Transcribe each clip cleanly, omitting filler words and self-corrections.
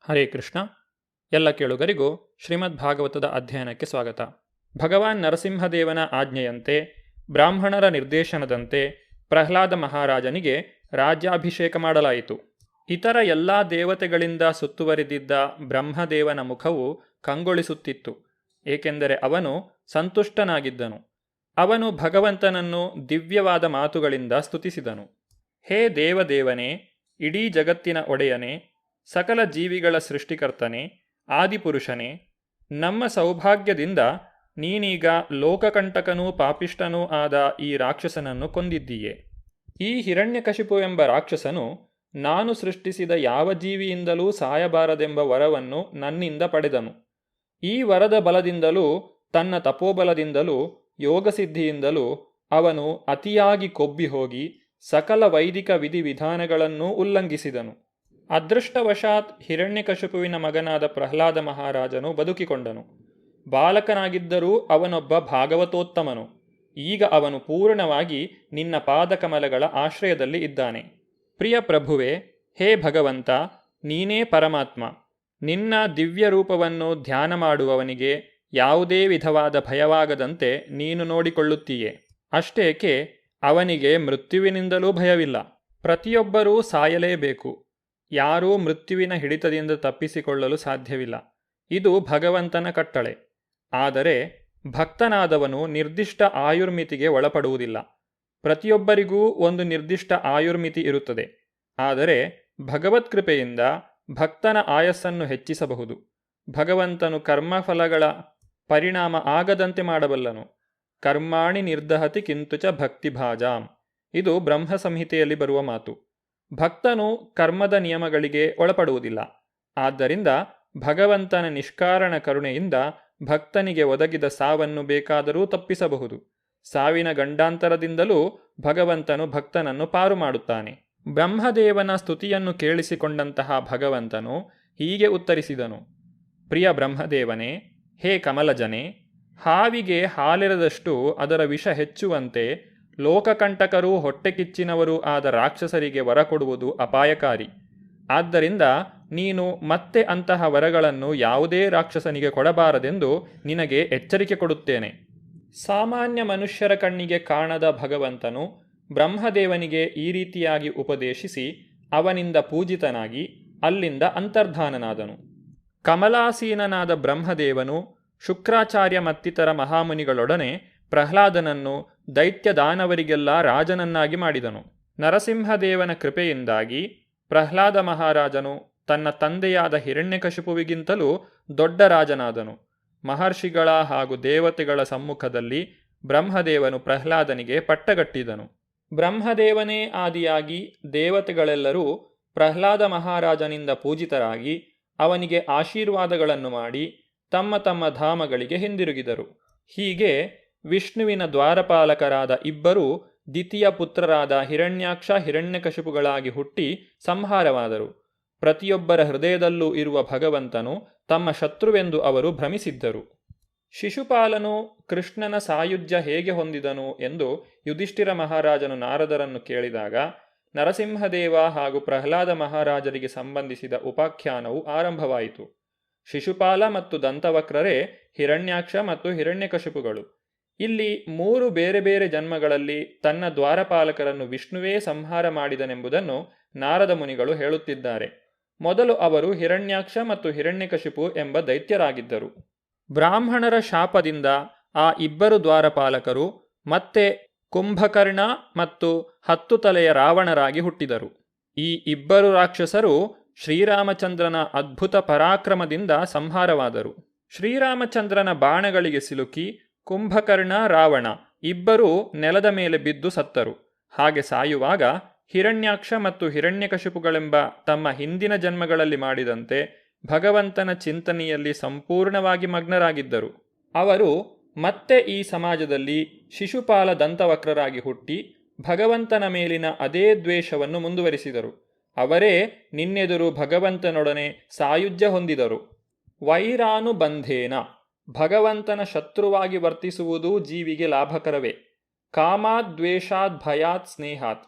ಹರೇ ಕೃಷ್ಣ. ಎಲ್ಲ ಕೇಳುಗರಿಗೂ ಶ್ರೀಮದ್ ಭಾಗವತದ ಅಧ್ಯಯನಕ್ಕೆ ಸ್ವಾಗತ. ಭಗವಾನ್ ನರಸಿಂಹದೇವನ ಆಜ್ಞೆಯಂತೆ ಬ್ರಾಹ್ಮಣರ ನಿರ್ದೇಶನದಂತೆ ಪ್ರಹ್ಲಾದ ಮಹಾರಾಜನಿಗೆ ರಾಜ್ಯಾಭಿಷೇಕ ಮಾಡಲಾಯಿತು. ಇತರ ಎಲ್ಲ ದೇವತೆಗಳಿಂದ ಸುತ್ತುವರಿದಿದ್ದ ಬ್ರಹ್ಮದೇವನ ಮುಖವು ಕಂಗೊಳಿಸುತ್ತಿತ್ತು, ಏಕೆಂದರೆ ಅವನು ಸಂತುಷ್ಟನಾಗಿದ್ದನು. ಅವನು ಭಗವಂತನನ್ನು ದಿವ್ಯವಾದ ಮಾತುಗಳಿಂದ ಸ್ತುತಿಸಿದನು. ಹೇ ದೇವದೇವನೇ, ಇಡೀ ಜಗತ್ತಿನ ಒಡೆಯನೇ, ಸಕಲ ಜೀವಿಗಳ ಸೃಷ್ಟಿಕರ್ತನೇ, ಆದಿಪುರುಷನೇ, ನಮ್ಮ ಸೌಭಾಗ್ಯದಿಂದ ನೀನೀಗ ಲೋಕಕಂಟಕನೂ ಪಾಪಿಷ್ಟನೂ ಆದ ಈ ರಾಕ್ಷಸನನ್ನು ಕೊಂದಿದ್ದೀಯೆ. ಈ ಹಿರಣ್ಯಕಶಿಪು ಎಂಬ ರಾಕ್ಷಸನು ನಾನು ಸೃಷ್ಟಿಸಿದ ಯಾವ ಜೀವಿಯಿಂದಲೂ ಸಾಯಬಾರದೆಂಬ ವರವನ್ನು ನನ್ನಿಂದ ಪಡೆದನು. ಈ ವರದ ಬಲದಿಂದಲೂ ತನ್ನ ತಪೋಬಲದಿಂದಲೂ ಯೋಗಸಿದ್ಧಿಯಿಂದಲೂ ಅವನು ಅತಿಯಾಗಿ ಕೊಬ್ಬಿ ಹೋಗಿ ಸಕಲ ವೈದಿಕ ವಿಧಿವಿಧಾನಗಳನ್ನೂ ಉಲ್ಲಂಘಿಸಿದನು. ಅದೃಷ್ಟವಶಾತ್ ಹಿರಣ್ಯಕಶಿಪುವಿನ ಮಗನಾದ ಪ್ರಹ್ಲಾದ ಮಹಾರಾಜನು ಬದುಕಿಕೊಂಡನು. ಬಾಲಕನಾಗಿದ್ದರೂ ಅವನೊಬ್ಬ ಭಾಗವತೋತ್ತಮನು. ಈಗ ಅವನು ಪೂರ್ಣವಾಗಿ ನಿನ್ನ ಪಾದಕಮಲಗಳ ಆಶ್ರಯದಲ್ಲಿ ಇದ್ದಾನೆ. ಪ್ರಿಯ ಪ್ರಭುವೇ, ಹೇ ಭಗವಂತ, ನೀನೇ ಪರಮಾತ್ಮ. ನಿನ್ನ ದಿವ್ಯ ರೂಪವನ್ನು ಧ್ಯಾನ ಮಾಡುವವನಿಗೆ ಯಾವುದೇ ವಿಧವಾದ ಭಯವಾಗದಂತೆ ನೀನು ನೋಡಿಕೊಳ್ಳುತ್ತೀಯೆ. ಅಷ್ಟೇಕೆ, ಅವನಿಗೆ ಮೃತ್ಯುವಿನಿಂದಲೂ ಭಯವಿಲ್ಲ. ಪ್ರತಿಯೊಬ್ಬರೂ ಸಾಯಲೇಬೇಕು. ಯಾರೂ ಮೃತ್ಯುವಿನ ಹಿಡಿತದಿಂದ ತಪ್ಪಿಸಿಕೊಳ್ಳಲು ಸಾಧ್ಯವಿಲ್ಲ. ಇದು ಭಗವಂತನ ಕಟ್ಟಳೆ. ಆದರೆ ಭಕ್ತನಾದವನು ನಿರ್ದಿಷ್ಟ ಆಯುರ್ಮಿತಿಗೆ ಒಳಪಡುವುದಿಲ್ಲ. ಪ್ರತಿಯೊಬ್ಬರಿಗೂ ಒಂದು ನಿರ್ದಿಷ್ಟ ಆಯುರ್ಮಿತಿ ಇರುತ್ತದೆ. ಆದರೆ ಭಗವತ್ಕೃಪೆಯಿಂದ ಭಕ್ತನ ಆಯಸ್ಸನ್ನು ಹೆಚ್ಚಿಸಬಹುದು. ಭಗವಂತನು ಕರ್ಮಫಲಗಳ ಪರಿಣಾಮ ಆಗದಂತೆ ಮಾಡಬಲ್ಲನು. ಕರ್ಮಾಣಿ ನಿರ್ದಹತಿ ಕಿಂತುಚ ಭಕ್ತಿಭಾಜಾಂ. ಇದು ಬ್ರಹ್ಮ ಸಂಹಿತೆಯಲ್ಲಿ ಬರುವ ಮಾತು. ಭಕ್ತನು ಕರ್ಮದ ನಿಯಮಗಳಿಗೆ ಒಳಪಡುವುದಿಲ್ಲ. ಆದ್ದರಿಂದ ಭಗವಂತನ ನಿಷ್ಕಾರಣ ಕರುಣೆಯಿಂದ ಭಕ್ತನಿಗೆ ಒದಗಿದ ಸಾವನ್ನು ಬೇಕಾದರೂ ತಪ್ಪಿಸಬಹುದು. ಸಾವಿನ ಗಂಡಾಂತರದಿಂದಲೂ ಭಗವಂತನು ಭಕ್ತನನ್ನು ಪಾರು ಮಾಡುತ್ತಾನೆ. ಬ್ರಹ್ಮದೇವನ ಸ್ತುತಿಯನ್ನು ಕೇಳಿಸಿಕೊಂಡಂತಹ ಭಗವಂತನು ಹೀಗೆ ಉತ್ತರಿಸಿದನು. ಪ್ರಿಯ ಬ್ರಹ್ಮದೇವನೇ, ಹೇ ಕಮಲಜನೆ, ಹಾವಿಗೆ ಹಾಲೆರೆದಷ್ಟು ಅದರ ವಿಷ ಹೆಚ್ಚುವಂತೆ ಲೋಕಕಂಟಕರೂ ಹೊಟ್ಟೆಕಿಚ್ಚಿನವರೂ ಆದ ರಾಕ್ಷಸರಿಗೆ ವರ ಕೊಡುವುದು ಅಪಾಯಕಾರಿ. ಆದ್ದರಿಂದ ನೀನು ಮತ್ತೆ ಅಂತಹ ವರಗಳನ್ನು ಯಾವುದೇ ರಾಕ್ಷಸನಿಗೆ ಕೊಡಬಾರದೆಂದು ನಿನಗೆ ಎಚ್ಚರಿಕೆ ಕೊಡುತ್ತೇನೆ. ಸಾಮಾನ್ಯ ಮನುಷ್ಯರ ಕಣ್ಣಿಗೆ ಕಾಣದ ಭಗವಂತನು ಬ್ರಹ್ಮದೇವನಿಗೆ ಈ ರೀತಿಯಾಗಿ ಉಪದೇಶಿಸಿ ಅವನಿಂದ ಪೂಜಿತನಾಗಿ ಅಲ್ಲಿಂದ ಅಂತರ್ಧಾನನಾದನು. ಕಮಲಾಸೀನನಾದ ಬ್ರಹ್ಮದೇವನು ಶುಕ್ರಾಚಾರ್ಯ ಮತ್ತಿತರ ಮಹಾಮುನಿಗಳೊಡನೆ ಪ್ರಹ್ಲಾದನನ್ನು ದೈತ್ಯ ದಾನವರಿಗೆಲ್ಲ ರಾಜನನ್ನಾಗಿ ಮಾಡಿದನು. ನರಸಿಂಹದೇವನ ಕೃಪೆಯಿಂದಾಗಿ ಪ್ರಹ್ಲಾದ ಮಹಾರಾಜನು ತನ್ನ ತಂದೆಯಾದ ಹಿರಣ್ಯಕಶಿಪುವಿಗಿಂತಲೂ ದೊಡ್ಡ ರಾಜನಾದನು. ಮಹರ್ಷಿಗಳ ಹಾಗೂ ದೇವತೆಗಳ ಸಮ್ಮುಖದಲ್ಲಿ ಬ್ರಹ್ಮದೇವನು ಪ್ರಹ್ಲಾದನಿಗೆ ಪಟ್ಟಗಟ್ಟಿದನು. ಬ್ರಹ್ಮದೇವನೇ ಆದಿಯಾಗಿ ದೇವತೆಗಳೆಲ್ಲರೂ ಪ್ರಹ್ಲಾದ ಮಹಾರಾಜನಿಂದ ಪೂಜಿತರಾಗಿ ಅವನಿಗೆ ಆಶೀರ್ವಾದಗಳನ್ನು ಮಾಡಿ ತಮ್ಮ ತಮ್ಮ ಧಾಮಗಳಿಗೆ ಹಿಂದಿರುಗಿದರು. ಹೀಗೆ ವಿಷ್ಣುವಿನ ದ್ವಾರಪಾಲಕರಾದ ಇಬ್ಬರೂ ದ್ವಿತೀಯ ಪುತ್ರರಾದ ಹಿರಣ್ಯಾಕ್ಷ ಹಿರಣ್ಯಕಶಿಪುಗಳಾಗಿ ಹುಟ್ಟಿ ಸಂಹಾರವಾದರು. ಪ್ರತಿಯೊಬ್ಬರ ಹೃದಯದಲ್ಲೂ ಇರುವ ಭಗವಂತನು ತಮ್ಮ ಶತ್ರುವೆಂದು ಅವರು ಭ್ರಮಿಸಿದ್ದರು. ಶಿಶುಪಾಲನು ಕೃಷ್ಣನ ಸಾಯುಜ್ಯ ಹೇಗೆ ಹೊಂದಿದನು ಎಂದು ಯುಧಿಷ್ಠಿರ ಮಹಾರಾಜನು ನಾರದರನ್ನು ಕೇಳಿದಾಗ ನರಸಿಂಹದೇವ ಹಾಗೂ ಪ್ರಹ್ಲಾದ ಮಹಾರಾಜರಿಗೆ ಸಂಬಂಧಿಸಿದ ಉಪಾಖ್ಯಾನವು ಆರಂಭವಾಯಿತು. ಶಿಶುಪಾಲ ಮತ್ತು ದಂತವಕ್ರರೇ ಹಿರಣ್ಯಾಕ್ಷ ಮತ್ತು ಹಿರಣ್ಯಕಶಿಪುಗಳು. ಇಲ್ಲಿ 3 ಬೇರೆ ಬೇರೆ ಜನ್ಮಗಳಲ್ಲಿ ತನ್ನ ದ್ವಾರಪಾಲಕರನ್ನು ವಿಷ್ಣುವೇ ಸಂಹಾರ ಮಾಡಿದನೆಂಬುದನ್ನು ನಾರದ ಮುನಿಗಳು ಹೇಳುತ್ತಿದ್ದಾರೆ. ಮೊದಲು ಅವರು ಹಿರಣ್ಯಾಕ್ಷ ಮತ್ತು ಹಿರಣ್ಯಕಶಿಪು ಎಂಬ ದೈತ್ಯರಾಗಿದ್ದರು. ಬ್ರಾಹ್ಮಣರ ಶಾಪದಿಂದ ಆ ಇಬ್ಬರು ದ್ವಾರಪಾಲಕರು ಮತ್ತೆ ಕುಂಭಕರ್ಣ ಮತ್ತು 10 ತಲೆಯ ರಾವಣರಾಗಿ ಹುಟ್ಟಿದರು. ಈ ಇಬ್ಬರು ರಾಕ್ಷಸರು ಶ್ರೀರಾಮಚಂದ್ರನ ಅದ್ಭುತ ಪರಾಕ್ರಮದಿಂದ ಸಂಹಾರವಾದರು. ಶ್ರೀರಾಮಚಂದ್ರನ ಬಾಣಗಳಿಗೆ ಸಿಲುಕಿ ಕುಂಭಕರ್ಣ ರಾವಣ ಇಬ್ಬರೂ ನೆಲದ ಮೇಲೆ ಬಿದ್ದು ಸತ್ತರು. ಹಾಗೆ ಸಾಯುವಾಗ ಹಿರಣ್ಯಾಕ್ಷ ಮತ್ತು ಹಿರಣ್ಯಕಶಿಪುಗಳೆಂಬ ತಮ್ಮ ಹಿಂದಿನ ಜನ್ಮಗಳಲ್ಲಿ ಮಾಡಿದಂತೆ ಭಗವಂತನ ಚಿಂತನೆಯಲ್ಲಿ ಸಂಪೂರ್ಣವಾಗಿ ಮಗ್ನರಾಗಿದ್ದರು. ಅವರು ಮತ್ತೆ ಈ ಸಮಾಜದಲ್ಲಿ ಶಿಶುಪಾಲ ದಂತವಕ್ರರಾಗಿ ಹುಟ್ಟಿ ಭಗವಂತನ ಮೇಲಿನ ಅದೇ ದ್ವೇಷವನ್ನು ಮುಂದುವರಿಸಿದರು. ಅವರೇ ನಿನ್ನೆದುರು ಭಗವಂತನೊಡನೆ ಸಾಯುಜ್ಯ ಹೊಂದಿದರು. ವೈರಾನುಬಂಧೇನ, ಭಗವಂತನ ಶತ್ರುವಾಗಿ ವರ್ತಿಸುವುದು ಜೀವಿಗೆ ಲಾಭಕರವೇ. ಕಾಮಾತ್ ದ್ವೇಷಾತ್ ಭಯಾತ್ ಸ್ನೇಹಾತ್,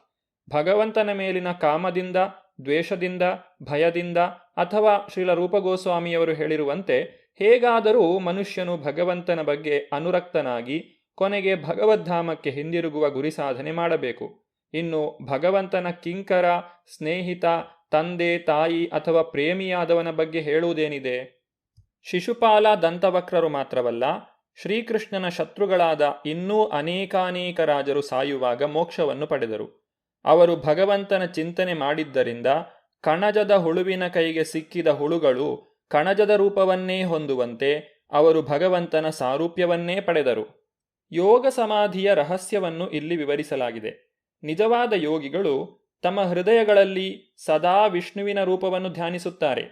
ಭಗವಂತನ ಮೇಲಿನ ಕಾಮದಿಂದ ದ್ವೇಷದಿಂದ, ಭಯದಿಂದ ಅಥವಾ ಶ್ರೀಲ ರೂಪಗೋಸ್ವಾಮಿಯವರು ಹೇಳಿರುವಂತೆ ಹೇಗಾದರೂ ಮನುಷ್ಯನು ಭಗವಂತನ ಬಗ್ಗೆ ಅನುರಕ್ತನಾಗಿ ಕೊನೆಗೆ ಭಗವದ್ಧಾಮಕ್ಕೆ ಹಿಂದಿರುಗುವ ಗುರಿ ಸಾಧನೆ ಮಾಡಬೇಕು. ಇನ್ನು ಭಗವಂತನ ಕಿಂಕರ, ಸ್ನೇಹಿತ, ತಂದೆ, ತಾಯಿ ಅಥವಾ ಪ್ರೇಮಿಯಾದವನ ಬಗ್ಗೆ ಹೇಳುವುದೇನಿದೆ? ಶಿಶುಪಾಲ, ದಂತವಕ್ರರು ಮಾತ್ರವಲ್ಲ, ಶ್ರೀಕೃಷ್ಣನ ಶತ್ರುಗಳಾದ ಇನ್ನೂ ಅನೇಕಾನೇಕ ರಾಜರು ಸಾಯುವಾಗ ಮೋಕ್ಷವನ್ನು ಪಡೆದರು. ಅವರು ಭಗವಂತನ ಚಿಂತನೆ ಮಾಡಿದ್ದರಿಂದ ಕಣಜದ ಹುಳುವಿನ ಕೈಗೆ ಸಿಕ್ಕಿದ ಹುಳುಗಳು ಕಣಜದ ರೂಪವನ್ನೇ ಹೊಂದುವಂತೆ ಅವರು ಭಗವಂತನ ಸಾರೂಪ್ಯವನ್ನೇ ಪಡೆದರು. ಯೋಗ ಸಮಾಧಿಯ ರಹಸ್ಯವನ್ನು ಇಲ್ಲಿ ವಿವರಿಸಲಾಗಿದೆ. ನಿಜವಾದ ಯೋಗಿಗಳು ತಮ್ಮ ಹೃದಯಗಳಲ್ಲಿ ಸದಾ ವಿಷ್ಣುವಿನ ರೂಪವನ್ನು ಧ್ಯಾನಿಸುತ್ತಾರೆ.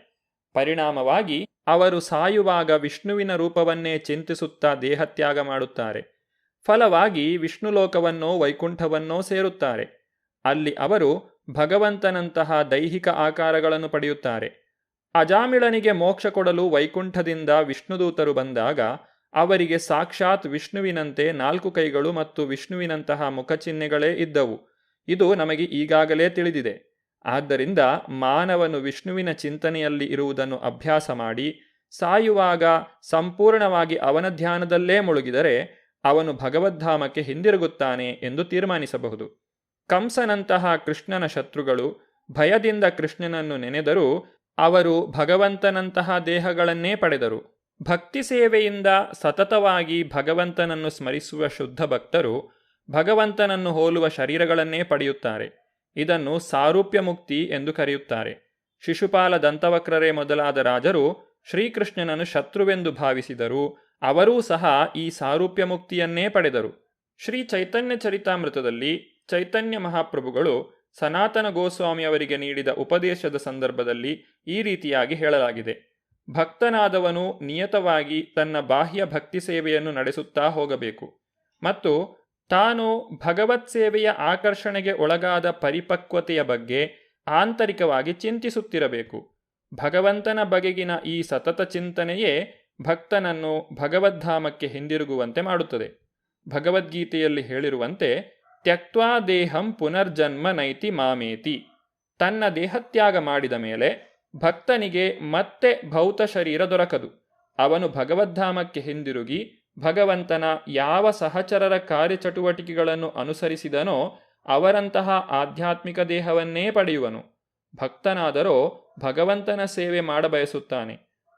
ಪರಿಣಾಮವಾಗಿ ಅವರು ಸಾಯುವಾಗ ವಿಷ್ಣುವಿನ ರೂಪವನ್ನೇ ಚಿಂತಿಸುತ್ತಾ ದೇಹತ್ಯಾಗ ಮಾಡುತ್ತಾರೆ. ಫಲವಾಗಿ ವಿಷ್ಣುಲೋಕವನ್ನೋ ವೈಕುಂಠವನ್ನೋ ಸೇರುತ್ತಾರೆ. ಅಲ್ಲಿ ಅವರು ಭಗವಂತನಂತಹ ದೈಹಿಕ ಆಕಾರಗಳನ್ನು ಪಡೆಯುತ್ತಾರೆ. ಅಜಾಮಿಳನಿಗೆ ಮೋಕ್ಷ ಕೊಡಲು ವೈಕುಂಠದಿಂದ ವಿಷ್ಣುದೂತರು ಬಂದಾಗ ಅವರಿಗೆ ಸಾಕ್ಷಾತ್ ವಿಷ್ಣುವಿನಂತೆ 4 ಕೈಗಳು ಮತ್ತು ವಿಷ್ಣುವಿನಂತಹ ಮುಖಚಿಹ್ನೆಗಳೇ ಇದ್ದವು. ಇದು ನಮಗೆ ಈಗಾಗಲೇ ತಿಳಿದಿದೆ. ಆದ್ದರಿಂದ ಮಾನವನು ವಿಷ್ಣುವಿನ ಚಿಂತನೆಯಲ್ಲಿ ಇರುವುದನ್ನು ಅಭ್ಯಾಸ ಮಾಡಿ ಸಾಯುವಾಗ ಸಂಪೂರ್ಣವಾಗಿ ಅವನ ಧ್ಯಾನದಲ್ಲೇ ಮುಳುಗಿದರೆ ಅವನು ಭಗವದ್ಧಾಮಕ್ಕೆ ಹಿಂದಿರುಗುತ್ತಾನೆ ಎಂದು ತೀರ್ಮಾನಿಸಬಹುದು. ಕಂಸನಂತಹ ಕೃಷ್ಣನ ಶತ್ರುಗಳು ಭಯದಿಂದ ಕೃಷ್ಣನನ್ನು ನೆನೆದರೂ ಅವರು ಭಗವಂತನಂತಹ ದೇಹಗಳನ್ನೇ ಪಡೆದರು. ಭಕ್ತಿ ಸೇವೆಯಿಂದ ಸತತವಾಗಿ ಭಗವಂತನನ್ನು ಸ್ಮರಿಸುವ ಶುದ್ಧ ಭಕ್ತರು ಭಗವಂತನನ್ನು ಹೋಲುವ ಶರೀರಗಳನ್ನೇ ಪಡೆಯುತ್ತಾರೆ. ಇದನ್ನು ಸಾರೂಪ್ಯ ಮುಕ್ತಿ ಎಂದು ಕರೆಯುತ್ತಾರೆ. ಶಿಶುಪಾಲ, ದಂತವಕ್ರರೇ ಮೊದಲಾದ ರಾಜರು ಶ್ರೀಕೃಷ್ಣನನ್ನು ಶತ್ರುವೆಂದು ಭಾವಿಸಿದರೂ ಅವರೂ ಸಹ ಈ ಸಾರೂಪ್ಯ ಮುಕ್ತಿಯನ್ನೇ ಪಡೆದರು. ಶ್ರೀ ಚೈತನ್ಯ ಚರಿತಾಮೃತದಲ್ಲಿ ಚೈತನ್ಯ ಮಹಾಪ್ರಭುಗಳು ಸನಾತನ ಗೋಸ್ವಾಮಿಯವರಿಗೆ ನೀಡಿದ ಉಪದೇಶದ ಸಂದರ್ಭದಲ್ಲಿ ಈ ರೀತಿಯಾಗಿ ಹೇಳಲಾಗಿದೆ: ಭಕ್ತನಾದವನು ನಿಯತವಾಗಿ ತನ್ನ ಬಾಹ್ಯ ಭಕ್ತಿ ಸೇವೆಯನ್ನು ನಡೆಸುತ್ತಾ ಹೋಗಬೇಕು ಮತ್ತು ತಾನು ಭಗವತ್ ಸೇವೆಯ ಆಕರ್ಷಣೆಗೆ ಒಳಗಾದ ಪರಿಪಕ್ವತೆಯ ಬಗ್ಗೆ ಆಂತರಿಕವಾಗಿ ಚಿಂತಿಸುತ್ತಿರಬೇಕು. ಭಗವಂತನ ಬಗೆಗಿನ ಈ ಸತತ ಚಿಂತನೆಯೇ ಭಕ್ತನನ್ನು ಭಗವದ್ಧಾಮಕ್ಕೆ ಹಿಂದಿರುಗುವಂತೆ ಮಾಡುತ್ತದೆ. ಭಗವದ್ಗೀತೆಯಲ್ಲಿ ಹೇಳಿರುವಂತೆ ತ್ಯಕ್ತ್ವಾ ದೇಹಂ ಪುನರ್ಜನ್ಮ ನೈತಿ ಮಾಮೇತಿ. ತನ್ನ ದೇಹತ್ಯಾಗ ಮಾಡಿದ ಮೇಲೆ ಭಕ್ತನಿಗೆ ಮತ್ತೆ ಭೌತ ಶರೀರ ದೊರಕದು. ಅವನು ಭಗವದ್ಧಾಮಕ್ಕೆ ಹಿಂದಿರುಗಿ ಭಗವಂತನ ಯಾವ ಸಹಚರರ ಕಾರ್ಯಚಟುವಟಿಕೆಗಳನ್ನು ಅನುಸರಿಸಿದನೋ ಅವರಂತಹ ಆಧ್ಯಾತ್ಮಿಕ ದೇಹವನ್ನೇ ಪಡೆಯುವನು. ಭಕ್ತನಾದರೋ ಭಗವಂತನ ಸೇವೆ ಮಾಡಬಯಸುತ್ತಾನೆ.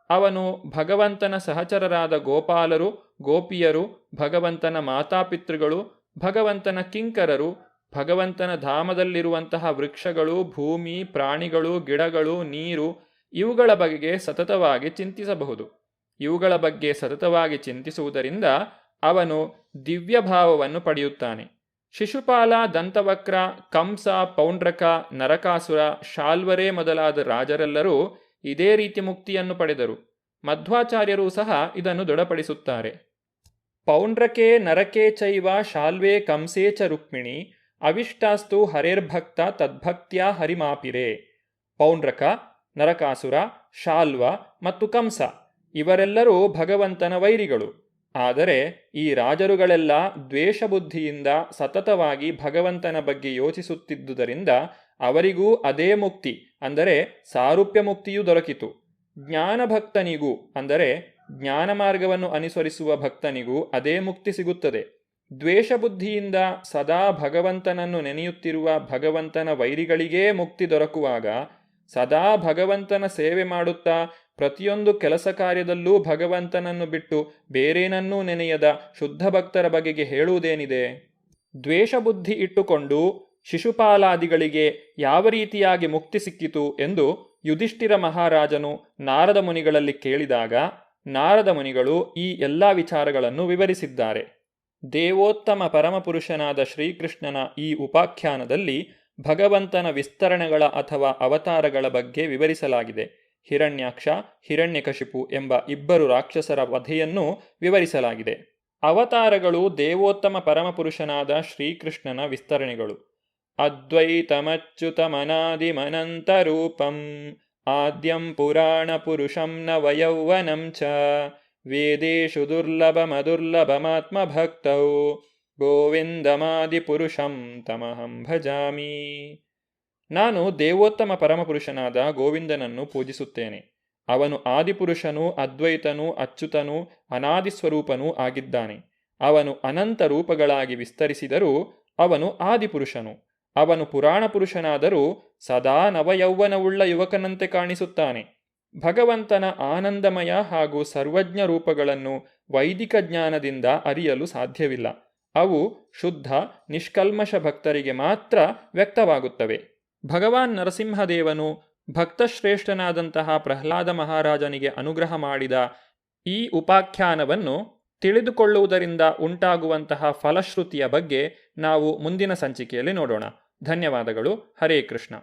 ಅವನು ಭಗವಂತನ ಸಹಚರರಾದ ಗೋಪಾಲರು, ಗೋಪಿಯರು, ಭಗವಂತನ ಮಾತಾಪಿತೃಗಳು, ಭಗವಂತನ ಕಿಂಕರರು, ಭಗವಂತನ ಧಾಮದಲ್ಲಿರುವಂತಹ ವೃಕ್ಷಗಳು, ಭೂಮಿ, ಪ್ರಾಣಿಗಳು, ಗಿಡಗಳು, ನೀರು ಇವುಗಳ ಬಗೆಗೆ ಸತತವಾಗಿ ಚಿಂತಿಸಬಹುದು. ಇವುಗಳ ಬಗ್ಗೆ ಸತತವಾಗಿ ಚಿಂತಿಸುವುದರಿಂದ ಅವನು ದಿವ್ಯ ಭಾವವನ್ನು ಪಡೆಯುತ್ತಾನೆ. ಶಿಶುಪಾಲ, ದಂತವಕ್ರ, ಕಂಸ, ಪೌಂಡ್ರಕ, ನರಕಾಸುರ, ಶಾಲ್ವರೇ ಮೊದಲಾದ ರಾಜರೆಲ್ಲರೂ ಇದೇ ರೀತಿ ಮುಕ್ತಿಯನ್ನು ಪಡೆದರು. ಮಧ್ವಾಚಾರ್ಯರೂ ಸಹ ಇದನ್ನು ದೃಢಪಡಿಸುತ್ತಾರೆ. ಪೌಂಡ್ರಕೆ ನರಕೆ ಚೈವ ಶಾಲ್ವೇ ಕಂಸೇ ಚ ರುಕ್ಮಿಣಿ ಅವಿಷ್ಟಾಸ್ತು ಹರೇರ್ಭಕ್ತ ತದ್ಭಕ್ತ್ಯಾ ಹರಿಮಾಪಿರೇ. ಪೌಂಡ್ರಕ, ನರಕಾಸುರ, ಶಾಲ್ವ ಮತ್ತು ಕಂಸ ಇವರೆಲ್ಲರೂ ಭಗವಂತನ ವೈರಿಗಳು. ಆದರೆ ಈ ರಾಜರುಗಳೆಲ್ಲ ದ್ವೇಷ ಬುದ್ಧಿಯಿಂದ ಸತತವಾಗಿ ಭಗವಂತನ ಬಗ್ಗೆ ಯೋಚಿಸುತ್ತಿದ್ದುದರಿಂದ ಅವರಿಗೂ ಅದೇ ಮುಕ್ತಿ ಅಂದರೆ ಸಾರೂಪ್ಯ ಮುಕ್ತಿಯೂ ದೊರಕಿತು. ಜ್ಞಾನಭಕ್ತನಿಗೂ ಅಂದರೆ ಜ್ಞಾನ ಮಾರ್ಗವನ್ನು ಅನುಸರಿಸುವ ಭಕ್ತನಿಗೂ ಅದೇ ಮುಕ್ತಿ ಸಿಗುತ್ತದೆ. ದ್ವೇಷ ಬುದ್ಧಿಯಿಂದ ಸದಾ ಭಗವಂತನನ್ನು ನೆನೆಯುತ್ತಿರುವ ಭಗವಂತನ ವೈರಿಗಳಿಗೇ ಮುಕ್ತಿ ದೊರಕುವಾಗ ಸದಾ ಭಗವಂತನ ಸೇವೆ ಮಾಡುತ್ತಾ ಪ್ರತಿಯೊಂದು ಕೆಲಸ ಕಾರ್ಯದಲ್ಲೂ ಭಗವಂತನನ್ನು ಬಿಟ್ಟು ಬೇರೇನನ್ನೂ ನೆನೆಯದ ಶುದ್ಧ ಭಕ್ತರ ಬಗೆಗೆ ಹೇಳುವುದೇನಿದೆ? ದ್ವೇಷ ಬುದ್ಧಿ ಇಟ್ಟುಕೊಂಡು ಶಿಶುಪಾಲಾದಿಗಳಿಗೆ ಯಾವ ರೀತಿಯಾಗಿ ಮುಕ್ತಿ ಸಿಕ್ಕಿತು ಎಂದು ಯುಧಿಷ್ಠಿರ ಮಹಾರಾಜನು ನಾರದ ಮುನಿಗಳಲ್ಲಿ ಕೇಳಿದಾಗ ನಾರದ ಮುನಿಗಳು ಈ ಎಲ್ಲ ವಿಚಾರಗಳನ್ನು ವಿವರಿಸಿದ್ದಾರೆ. ದೇವೋತ್ತಮ ಪರಮಪುರುಷನಾದ ಶ್ರೀಕೃಷ್ಣನ ಈ ಉಪಾಖ್ಯಾನದಲ್ಲಿ ಭಗವಂತನ ವಿಸ್ತರಣೆಗಳ ಅಥವಾ ಅವತಾರಗಳ ಬಗ್ಗೆ ವಿವರಿಸಲಾಗಿದೆ. ಹಿರಣ್ಯಾಕ್ಷ, ಹಿರಣ್ಯಕಶಿಪು ಎಂಬ 2 ರಾಕ್ಷಸರ ವಧೆಯನ್ನು ವಿವರಿಸಲಾಗಿದೆ. ಅವತಾರಗಳು ದೇವೋತ್ತಮ ಪರಮಪುರುಷನಾದ ಶ್ರೀಕೃಷ್ಣನ ವಿಸ್ತರಣೆಗಳು. ಅದ್ವೈತಮಚ್ಯುತಮನಾದಿಮನಂತರೂಪಂ ಆದ್ಯಂ ಪುರಾಣ ಪುರುಷಂ ನವಯೌವನಂ ಚ ವೇದೇಶು ದುರ್ಲಭಮದುರ್ಲಭಮಾತ್ಮಭಕ್ತೌ ಗೋವಿಂದಮಾದಿಪುರುಷಂ ತಮಹಂ ಭಜಾಮಿ. ನಾನು ದೇವೋತ್ತಮ ಪರಮಪುರುಷನಾದ ಗೋವಿಂದನನ್ನು ಪೂಜಿಸುತ್ತೇನೆ. ಅವನು ಆದಿಪುರುಷನೂ ಅದ್ವೈತನೂ ಅಚ್ಯುತನೂ ಅನಾದಿ ಸ್ವರೂಪನೂ ಆಗಿದ್ದಾನೆ. ಅವನು ಅನಂತ ರೂಪಗಳಾಗಿ ವಿಸ್ತರಿಸಿದರೂ ಅವನು ಆದಿಪುರುಷನು. ಅವನು ಪುರಾಣ ಪುರುಷನಾದರೂ ಸದಾ ನವಯೌವನವುಳ್ಳ ಯುವಕನಂತೆ ಕಾಣಿಸುತ್ತಾನೆ. ಭಗವಂತನ ಆನಂದಮಯ ಹಾಗೂ ಸರ್ವಜ್ಞ ರೂಪಗಳನ್ನು ವೈದಿಕ ಜ್ಞಾನದಿಂದ ಅರಿಯಲು ಸಾಧ್ಯವಿಲ್ಲ. ಅವು ಶುದ್ಧ ನಿಷ್ಕಲ್ಮಶ ಭಕ್ತರಿಗೆ ಮಾತ್ರ ವ್ಯಕ್ತವಾಗುತ್ತವೆ. ಭಗವಾನ್ ನರಸಿಂಹದೇವನು ಭಕ್ತಶ್ರೇಷ್ಠನಾದಂತಹ ಪ್ರಹ್ಲಾದ ಮಹಾರಾಜನಿಗೆ ಅನುಗ್ರಹ ಮಾಡಿದ ಈ ಉಪಾಖ್ಯಾನವನ್ನು ತಿಳಿದುಕೊಳ್ಳುವುದರಿಂದ ಉಂಟಾಗುವಂತಹ ಫಲಶ್ರುತಿಯ ಬಗ್ಗೆ ನಾವು ಮುಂದಿನ ಸಂಚಿಕೆಯಲ್ಲಿ ನೋಡೋಣ. ಧನ್ಯವಾದಗಳು. ಹರೇ ಕೃಷ್ಣ.